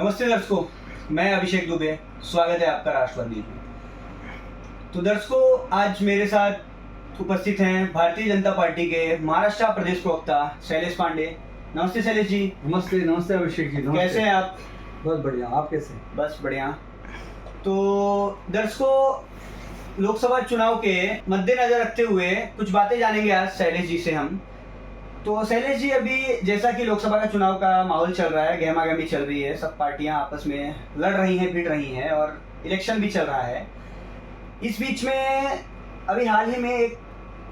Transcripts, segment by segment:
नमस्ते दर्शकों, मैं अभिषेक दुबे। स्वागत है आपका राष्ट्रवादी में। तो दर्शकों, आज मेरे साथ उपस्थित हैं भारतीय जनता पार्टी के महाराष्ट्र प्रदेश प्रवक्ता शैलेश पांडे। नमस्ते शैलेश जी। नमस्ते नमस्ते अभिषेक जी। कैसे हैं आप? बहुत बढ़िया, आप कैसे? बस बढ़िया। तो दर्शकों, लोकसभा चुनाव के मद्देनजर रखते हुए कुछ बातें जानेंगे आज शैलेश जी से हम। तो शैलेश जी, अभी जैसा कि लोकसभा का चुनाव का माहौल चल रहा है, गहमागहमी चल रही है, सब पार्टियां आपस में लड़ रही हैं, भिड़ रही हैं और इलेक्शन भी चल रहा है। इस बीच में अभी हाल ही में एक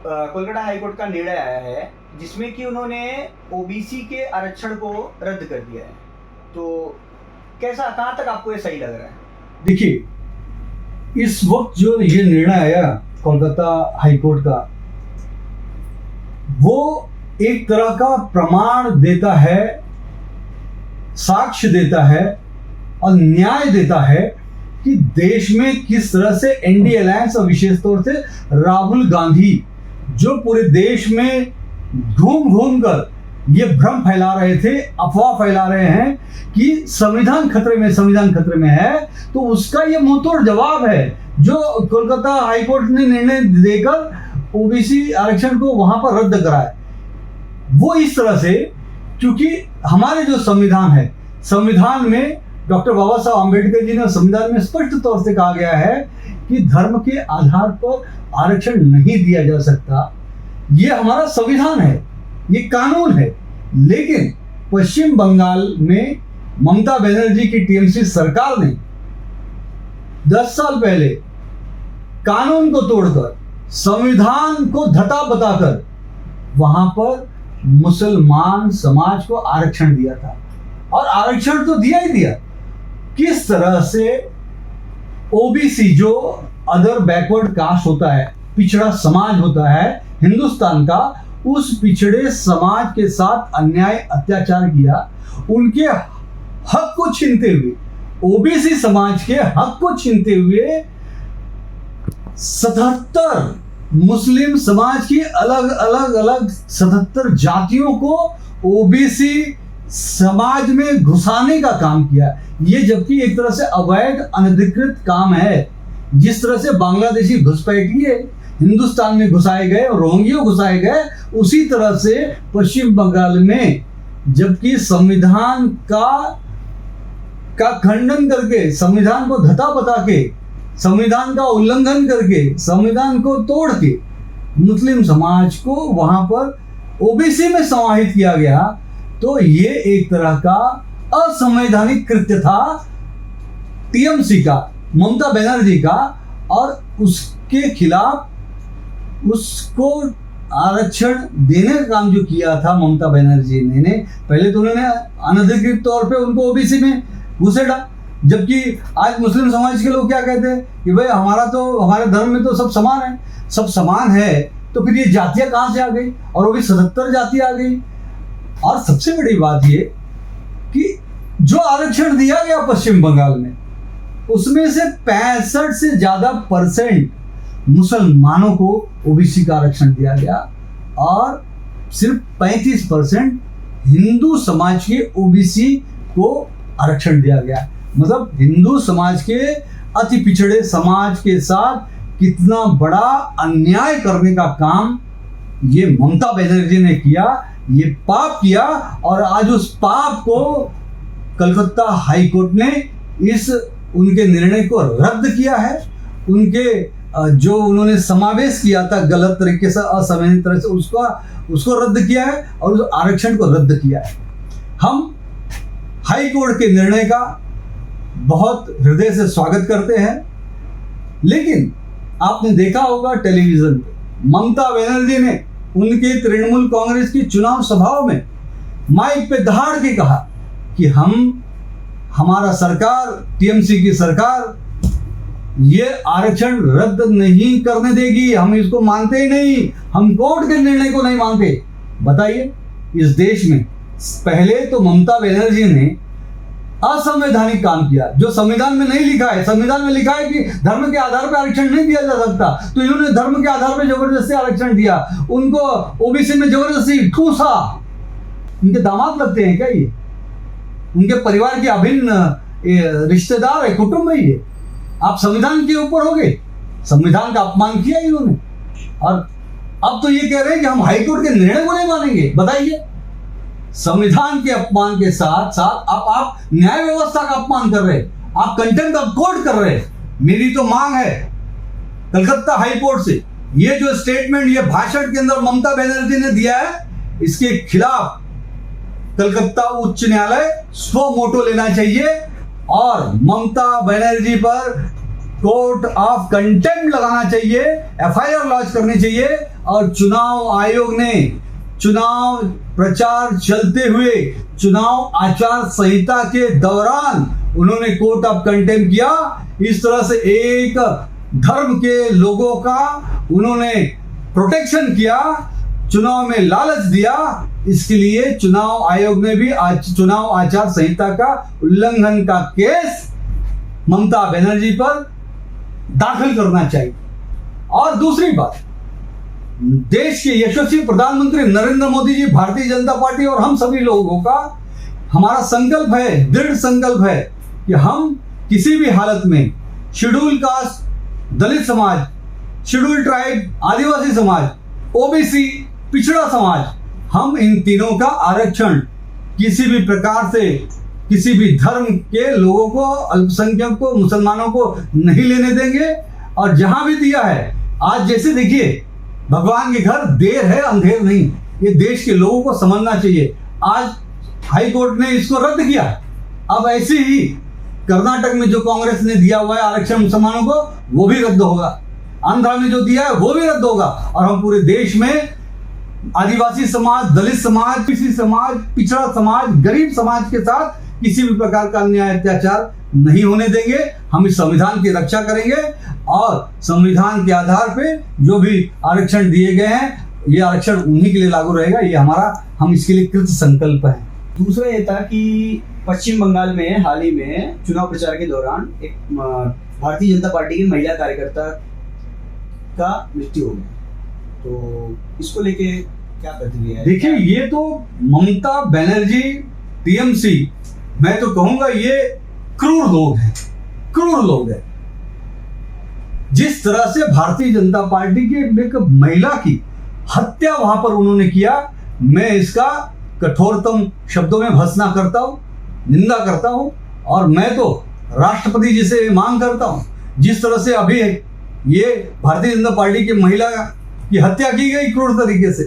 कोलकाता हाईकोर्ट का निर्णय आया है जिसमें कि उन्होंने ओबीसी के आरक्षण को रद्द कर दिया है। तो कैसा, कहाँ तक आपको ये सही लग रहा है? देखिए, इस वक्त जो ये निर्णय आया कोलकाता हाईकोर्ट का, वो एक तरह का प्रमाण देता है, साक्ष्य देता है और न्याय देता है कि देश में किस तरह से एनडीए अलायंस और विशेष तौर से राहुल गांधी जो पूरे देश में घूम घूम कर ये भ्रम फैला रहे थे, अफवाह फैला रहे हैं कि संविधान खतरे में है, तो उसका ये मुंहतोड़ जवाब है जो कोलकाता हाईकोर्ट ने निर्णय देकर ओबीसी आरक्षण को वहां पर रद्द करा है। वो इस तरह से, क्योंकि हमारे जो संविधान है, संविधान में डॉक्टर बाबा साहब आम्बेडकर जी ने संविधान में स्पष्ट तौर से कहा गया है कि धर्म के आधार पर आरक्षण नहीं दिया जा सकता। ये हमारा संविधान है, ये कानून है। लेकिन पश्चिम बंगाल में ममता बनर्जी की टीएमसी सरकार ने 10 साल पहले कानून को तोड़कर, संविधान को धता बताकर वहां पर मुसलमान समाज को आरक्षण दिया था। और आरक्षण तो दिया ही दिया। किस तरह से ओबीसी जो अदर बैकवर्ड कास्ट होता है, पिछड़ा समाज होता है हिंदुस्तान का, उस पिछड़े समाज के साथ अन्याय अत्याचार किया, उनके हक को छीनते हुए, ओबीसी समाज के हक को छीनते हुए 77 मुस्लिम समाज की अलग 77 जातियों को ओबीसी समाज में घुसाने का काम किया। ये जबकि एक तरह से अवैध अनधिकृत काम है। जिस तरह से बांग्लादेशी घुसपैठिए हिंदुस्तान में घुसाए गए और रोहिंग्या घुसाए गए, उसी तरह से पश्चिम बंगाल में जबकि संविधान का खंडन करके, संविधान को धता बता के, संविधान का उल्लंघन करके, संविधान को तोड़ के मुस्लिम समाज को वहां पर ओबीसी में समाहित किया गया। तो ये एक तरह का असंवैधानिक कृत्य था टीएमसी का, ममता बनर्जी का, और उसके खिलाफ उसको आरक्षण देने का काम जो किया था ममता बनर्जी ने, पहले तो उन्होंने अनधिकृत तौर पे उनको ओबीसी में घुसेड़ा। जबकि आज मुस्लिम समाज के लोग क्या कहते हैं कि भाई हमारे धर्म में तो सब समान है, सब समान है, तो फिर ये जातियां कहां से आ गई? और वो भी 77 जातियां आ गई। और सबसे बड़ी बात ये कि जो आरक्षण दिया गया पश्चिम बंगाल में, उसमें से 65 से ज्यादा % मुसलमानों को ओबीसी का आरक्षण दिया गया और सिर्फ 35% हिंदू समाज के ओबीसी को आरक्षण दिया गया। मतलब हिंदू समाज के अति पिछड़े समाज के साथ कितना बड़ा अन्याय करने का काम ये ममता बनर्जी ने किया, ये पाप किया। और आज उस पाप को कलकत्ता हाईकोर्ट ने उनके निर्णय को रद्द किया है। उनके जो उन्होंने समावेश किया था गलत तरीके से, असंवैधानिक तरह से, उसको रद्द किया है और उस आरक्षण को रद्द किया है। हम हाईकोर्ट के निर्णय का बहुत हृदय से स्वागत करते हैं। लेकिन आपने देखा होगा टेलीविजन पे, ममता बनर्जी ने उनके तृणमूल कांग्रेस की चुनाव सभाओं में माइक पे दहाड़ के कहा कि हमारा सरकार, टीएमसी की सरकार, ये आरक्षण रद्द नहीं करने देगी, हम इसको मानते ही नहीं, हम कोर्ट के निर्णय को नहीं मानते। बताइए, इस देश में पहले तो ममता बनर्जी ने असंवैधानिक काम किया जो संविधान में नहीं लिखा है। संविधान में लिखा है कि धर्म के आधार पर आरक्षण नहीं दिया जा सकता, तो इन्होंने धर्म के आधार पर जबरदस्ती आरक्षण दिया, उनको ओबीसी में जबरदस्ती ठूसा। इनके दामाद लगते हैं क्या ये? उनके परिवार के अभिन्न रिश्तेदार है, कुटुंब है ये। आप संविधान के ऊपर हो गए, संविधान का अपमान किया इन्होंने, और अब तो ये कह रहे हैं कि हम हाईकोर्ट के निर्णय को नहीं मानेंगे। बताइए, संविधान के अपमान के साथ साथ आप न्याय व्यवस्था का अपमान कर रहे हैं, आप कंटेम्प्ट ऑफ कोर्ट कर रहे हैं। मेरी तो मांग है कलकत्ता हाईकोर्ट से, ये जो स्टेटमेंट, ये भाषण के अंदर ममता बनर्जी ने दिया है, इसके खिलाफ कलकत्ता उच्च न्यायालय स्व मोटो लेना चाहिए और ममता बनर्जी पर कोर्ट ऑफ कंटेम्प्ट लगाना चाहिए, एफआईआर लॉन्च करनी चाहिए। और चुनाव आयोग ने चुनाव प्रचार चलते हुए चुनाव आचार संहिता के दौरान उन्होंने कोर्ट ऑफ कंटेम्प्ट किया। इस तरह से एक धर्म के लोगों का उन्होंने प्रोटेक्शन किया, चुनाव में लालच दिया। इसके लिए चुनाव आयोग ने भी चुनाव आचार संहिता का उल्लंघन का केस ममता बनर्जी पर दाखिल करना चाहिए। और दूसरी बात, देश के यशस्वी प्रधानमंत्री नरेंद्र मोदी जी, भारतीय जनता पार्टी और हम सभी लोगों का हमारा संकल्प है, दृढ़ संकल्प है कि हम किसी भी हालत में शेड्यूल कास्ट, दलित समाज, शेड्यूल ट्राइब, आदिवासी समाज, ओबीसी, पिछड़ा समाज, हम इन तीनों का आरक्षण किसी भी प्रकार से किसी भी धर्म के लोगों को, अल्पसंख्यक को, मुसलमानों को नहीं लेने देंगे। और जहां भी दिया है, आज जैसे देखिए, भगवान के घर देर है अंधेर नहीं, ये देश के लोगों को समझना चाहिए। आज हाई कोर्ट ने इसको रद्द किया, अब ऐसे ही कर्नाटक में जो कांग्रेस ने दिया हुआ है आरक्षण मुसलमानों को, वो भी रद्द होगा। आंध्रा में जो दिया है वो भी रद्द होगा। और हम पूरे देश में आदिवासी समाज, दलित समाज, किसी समाज, पिछड़ा समाज, गरीब समाज के साथ किसी भी प्रकार का अन्याय अत्याचार नहीं होने देंगे। हम इस संविधान की रक्षा करेंगे और संविधान के आधार पे जो भी आरक्षण दिए गए हैं, ये आरक्षण उन्हीं के लिए लागू रहेगा। ये हम इसके लिए कृत संकल्प है। दूसरा ये था कि पश्चिम बंगाल में हाल ही में चुनाव प्रचार के दौरान एक भारतीय जनता पार्टी की महिला कार्यकर्ता का मृत्यु हो गया, तो इसको लेके क्या प्रतिक्रिया है? देखिए, ये तो ममता बनर्जी, टीएमसी, मैं तो कहूंगा ये क्रूर लोग हैं, क्रूर लोग हैं। जिस तरह से भारतीय जनता पार्टी की एक महिला की हत्या वहां पर उन्होंने किया, मैं इसका कठोरतम शब्दों में भर्त्सना करता हूं, निंदा करता हूं। और मैं तो राष्ट्रपति जी से मांग करता हूं, जिस तरह से अभी ये भारतीय जनता पार्टी की महिला की हत्या की गई क्रूर तरीके से,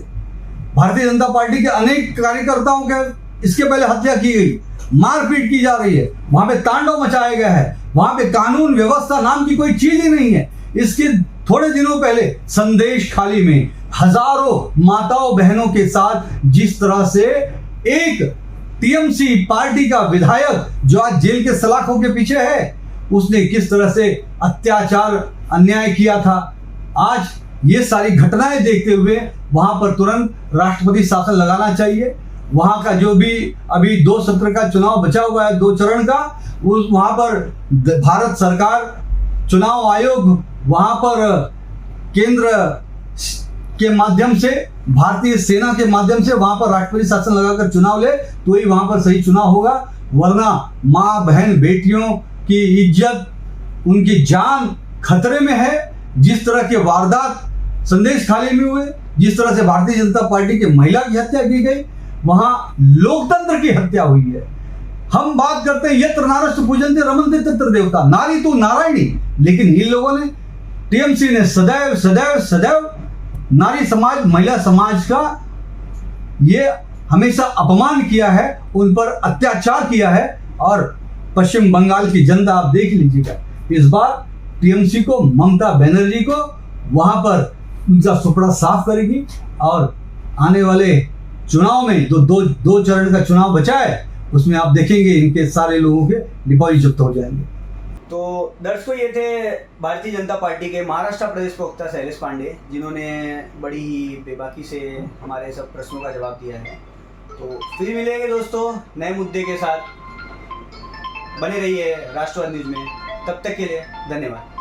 भारतीय जनता पार्टी के अनेक कार्यकर्ताओं के इसके पहले हत्या की गई, मारपीट की जा रही है, वहां पे तांडव मचाया गया है, वहां पे कानून व्यवस्था नाम की कोई चीज ही नहीं है। इसके थोड़े दिनों पहले संदेश खाली में हजारों माताओं बहनों के साथ जिस तरह से एक टीएमसी पार्टी का विधायक जो आज जेल के सलाखों के पीछे है, उसने किस तरह से अत्याचार अन्याय किया था। आज ये सारी घटनाएं देखते हुए वहां पर तुरंत राष्ट्रपति शासन लगाना चाहिए। वहां का जो भी अभी 2 सत्र का चुनाव बचा हुआ है, 2 चरण का, उस वहां पर भारत सरकार, चुनाव आयोग वहां पर केंद्र के माध्यम से, भारतीय सेना के माध्यम से वहां पर राष्ट्रपति शासन लगाकर चुनाव ले, तो ही वहां पर सही चुनाव होगा। वरना माँ बहन बेटियों की इज्जत, उनकी जान खतरे में है। जिस तरह के वारदात संदेश खाली में हुए, जिस तरह से भारतीय जनता पार्टी की महिला की हत्या की गई, वहां लोकतंत्र की हत्या हुई है। हम बात करते हैं यत्र नारस्तु पूजन्ते रमन्ते तत्र देवता, नारी तो नारायणी, लेकिन इन लोगों ने, टीएमसी ने सदैव सदैव सदैव नारी समाज, महिला समाज का ये हमेशा अपमान किया है, उन पर अत्याचार किया है। और पश्चिम बंगाल की जनता आप देख लीजिएगा, इस बार टीएमसी को, ममता बनर्जी को वहां पर उनका सुपड़ा साफ करेगी। और आने वाले चुनाव में जो दो चरण का चुनाव बचा है, उसमें आप देखेंगे इनके सारे लोगों के डिपॉजिट जब्त हो जाएंगे। तो दर्शकों, ये थे भारतीय जनता पार्टी के महाराष्ट्र प्रदेश प्रवक्ता शैलेश पांडे, जिन्होंने बड़ी ही बेबाकी से हमारे सब प्रश्नों का जवाब दिया है। तो फिर मिलेंगे दोस्तों नए मुद्दे के साथ, बने रहिए राष्ट्रवाद न्यूज में। तब तक के लिए धन्यवाद।